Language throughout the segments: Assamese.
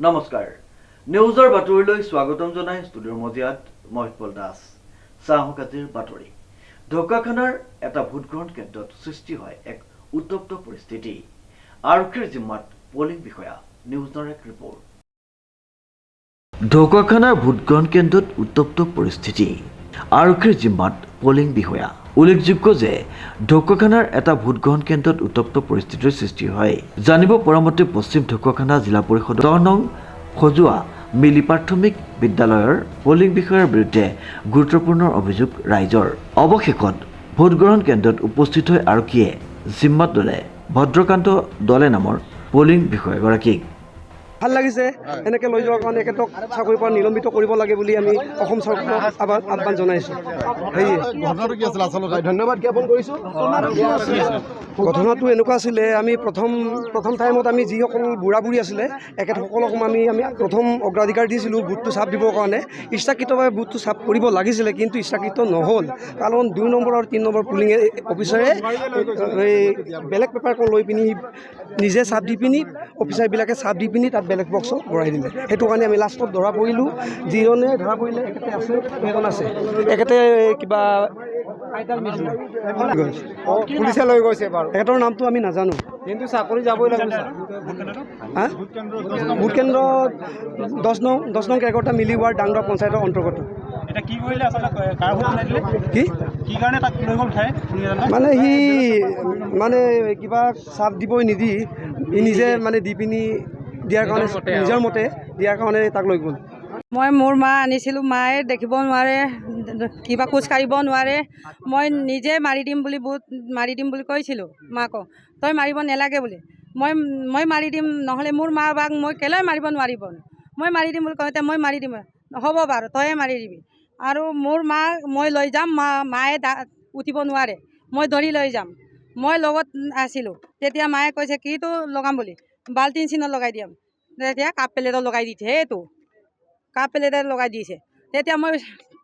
নমস্কাৰ নিউজৰ বাতৰিলৈ স্বাগতম জনাই ষ্টুডিঅ'ৰ মজিয়াত মই উৎপল দাস চাহক আজিৰ বাতৰি ঢকুৱাখানাৰ এটা ভোটগ্ৰহণ কেন্দ্ৰত সৃষ্টি হয় এক উত্তপ্ত পৰিস্থিতি আৰক্ষীৰ জিম্মাত পলিং বিষয়া নিউজৰ এক ৰিপৰ্ট ঢকুৱাখানাৰ ভোটগ্ৰহণ কেন্দ্ৰত উত্তপ্ত পৰিস্থিতি আৰক্ষীৰ জিম্মাত পলিং বিষয়া উল্লেখযোগ্য যে ঢকুৱাখানাৰ এটা ভোটগ্ৰহণ কেন্দ্ৰত উত্তপ্ত পৰিস্থিতিৰ সৃষ্টি হয় জানিব পৰা মতে পশ্চিম ঢকুৱাখানা জিলা পৰিষদৰ 10 নং খজুৱা মিলি প্ৰাথমিক বিদ্যালয়ৰ পলিং বিষয়াৰ বিৰুদ্ধে গুৰুত্বপূৰ্ণ অভিযোগ ৰাইজৰ অৱশেষত ভোটগ্ৰহণ কেন্দ্ৰত উপস্থিত হৈ আৰক্ষীয়ে জিম্মাত ল'লে ভদ্ৰকান্ত দলে নামৰ পলিং বিষয়াগৰাকীক ভাল লাগিছে এনেকৈ লৈ যোৱাৰ কাৰণে এখেতক চাকৰিৰ পৰা নিলম্বিত কৰিব লাগে বুলি আমি অসম চৰকাৰক আহ্বান জনাইছোঁ। ধন্যবাদ জ্ঞাপন কৰিছোঁ। ঘটনাটো এনেকুৱা আছিলে আমি প্ৰথম টাইমত আমি যিসকল বুঢ়া বুঢ়ী আছিলে এখেতসকলক আমি প্ৰথম অগ্ৰাধিকাৰ দিছিলোঁ বুথটো চাপ দিবৰ কাৰণে ইচ্ছাকৃতভাৱে বুথটো চাপ কৰিব লাগিছিলে কিন্তু ইচ্ছাকৃত নহ'ল কাৰণ 2 নম্বৰ আৰু 3 নম্বৰ পুলিং অফিচাৰে এই বেলেগ পেপাৰখন লৈ পিনি নিজে চাপ দি পিনি অফিচাৰবিলাকে চাপ দি পিনি তাত বেলেগ বক্সত ভৰাই দিলে সেইটো কাৰণে আমি লাষ্টত ধৰা পৰিলোঁ যিজনে ধৰা পৰিলে এখেতে আছে এজন আছে এখেতে কিবা পুলিচে লৈ গৈছে বাৰু এখেতৰ নামটো আমি নাজানো কিন্তু চাকৰি যাবই লাগিব ভোট কেন্দ্ৰ 10 নং 11টা মিলি ৱাৰ্ড ডাংৰা পঞ্চায়তৰ অন্তৰ্গত মানে সি মানে কিবা চাপ দিবই নিদি নিজে মানে দি পিনি দিয়াৰ কাৰণে নিজৰ মতে দিয়াৰ কাৰণে তাক লৈ গ'ল মই মোৰ মা আনিছিলোঁ মায়ে দেখিব নোৱাৰে কিবা খোজ কাঢ়িব নোৱাৰে মই নিজে মাৰি দিম বুলি কৈছিলোঁ মাকক তই মাৰিব নালাগে বুলি মই মাৰি দিম নহ'লে মোৰ মা বাক মই কেলৈ মাৰিব নোৱাৰিব মই মাৰি দিম বুলি কওঁতে মই মাৰি দিম হ'ব বাৰু তয়ে মাৰি দিবি আৰু মোৰ মা মই লৈ যাম মায়ে উঠিব নোৱাৰে মই ধৰি লৈ যাম মই লগত আছিলোঁ তেতিয়া মায়ে কৈছে কিটো লগাম বুলি বাল্টিন চিনত লগাই দিম তেতিয়া কাপ প্লেটত লগাই দিছে এইটো কাপ প্লেটত লগাই দিছে তেতিয়া মই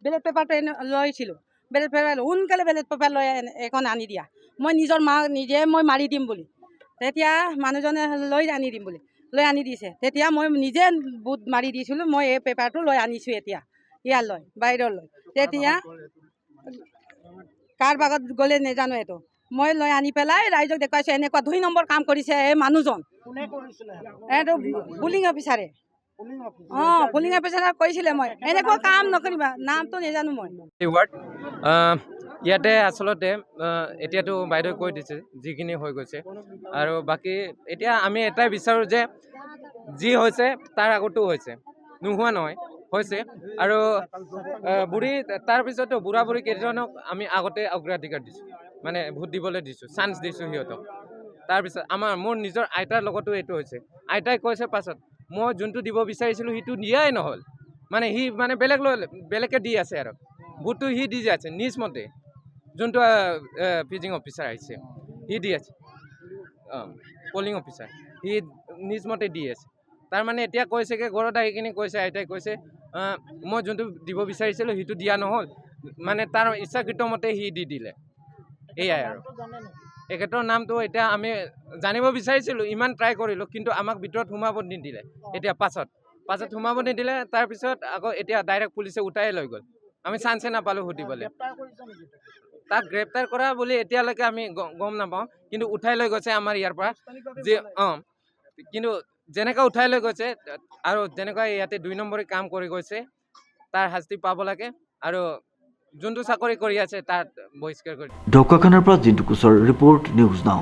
বেলেগ পেপাৰটো লৈছিলোঁ বেলেগ পেপাৰ সোনকালে বেলেগ পেপাৰ লৈ এখন আনি দিয়া মই নিজৰ মাক নিজে মই মাৰি দিম বুলি তেতিয়া মানুহজনে লৈ আনি দিছে তেতিয়া মই নিজে বুট মাৰি দিছিলোঁ মই এই পেপাৰটো লৈ আনিছোঁ এতিয়া ইয়ালৈ বাহিৰলৈ তেতিয়া কাৰ বাগত গ'লে নাজানো এইটো মই লৈ আনি পেলাই ৰাইজক দেখুৱাইছোঁ এনেকুৱা 2 নম্বৰ কাম কৰিছে এই মানুহজন এইটো পুলিং অফিচাৰে পুলিং অফিচাৰে কৈছিলে মই এনেকুৱা কাম নকৰিবা নামটো নাজানো মই ইয়াতে আচলতে এতিয়াতো বাইদেউ কৈ দিছে যিখিনি হৈ গৈছে আৰু বাকী এতিয়া আমি এটাই বিচাৰোঁ যে যি হৈছে তাৰ আগতো হৈছে নোহোৱা নহয় হৈছে আৰু বুঢ়ী তাৰপিছতো বুঢ়া বুঢ়ী কেইজনক আমি আগতে অগ্ৰাধিকাৰ দিছোঁ মানে ভোট দিবলৈ দিছোঁ চান্স দিছোঁ সিহঁতক তাৰপিছত মোৰ নিজৰ আইতাৰ লগতো এইটো হৈছে আইতাই কৈছে পাছত মই যোনটো দিব বিচাৰিছিলোঁ সিটো দিয়াই নহ'ল মানে সি মানে বেলেগে দি আছে আৰু ভোটটো সি দি আছে নিজ মতে যোনটো পিজিং অফিচাৰ আহিছে সি দি আছে পলিং অফিচাৰ সি নিজ মতে দি আছে তাৰমানে এতিয়া কৈছেগৈ ঘৰত আহি কিনে কৈছে আইতাই কৈছে মই যোনটো দিব বিচাৰিছিলোঁ সিটো দিয়া নহ'ল মানে তাৰ ইচ্ছাকৃত মতে সি দি দিলে এয়াই আৰু এখেতৰ নামটো এতিয়া আমি জানিব বিচাৰিছিলোঁ ইমান ট্ৰাই কৰিলোঁ কিন্তু আমাক ভিতৰত সোমাব নিদিলে এতিয়া পাছত সোমাব নিদিলে তাৰপিছত আকৌ এতিয়া ডাইৰেক্ট পুলিচে উঠাই লৈ গ'ল আমি চান্সে নাপালোঁ সুধিবলৈ তাক গ্ৰেপ্তাৰ কৰা বুলি এতিয়ালৈকে আমি গম নাপাওঁ কিন্তু উঠাই লৈ গৈছে আমাৰ ইয়াৰ পৰা যে কিন্তু যেনেকৈ উঠাই লৈ গৈছে আৰু যেনেকৈ ইয়াতে 2 নম্বৰী কাম কৰি গৈছে তাৰ শাস্তি পাব লাগে আৰু যোনটো চাকৰি কৰি আছে তাত বহিষ্কাৰ কৰি ঢকুৱাখানাৰ পৰা জিন্তু কোচৰ ৰিপৰ্ট নিউজ নাও।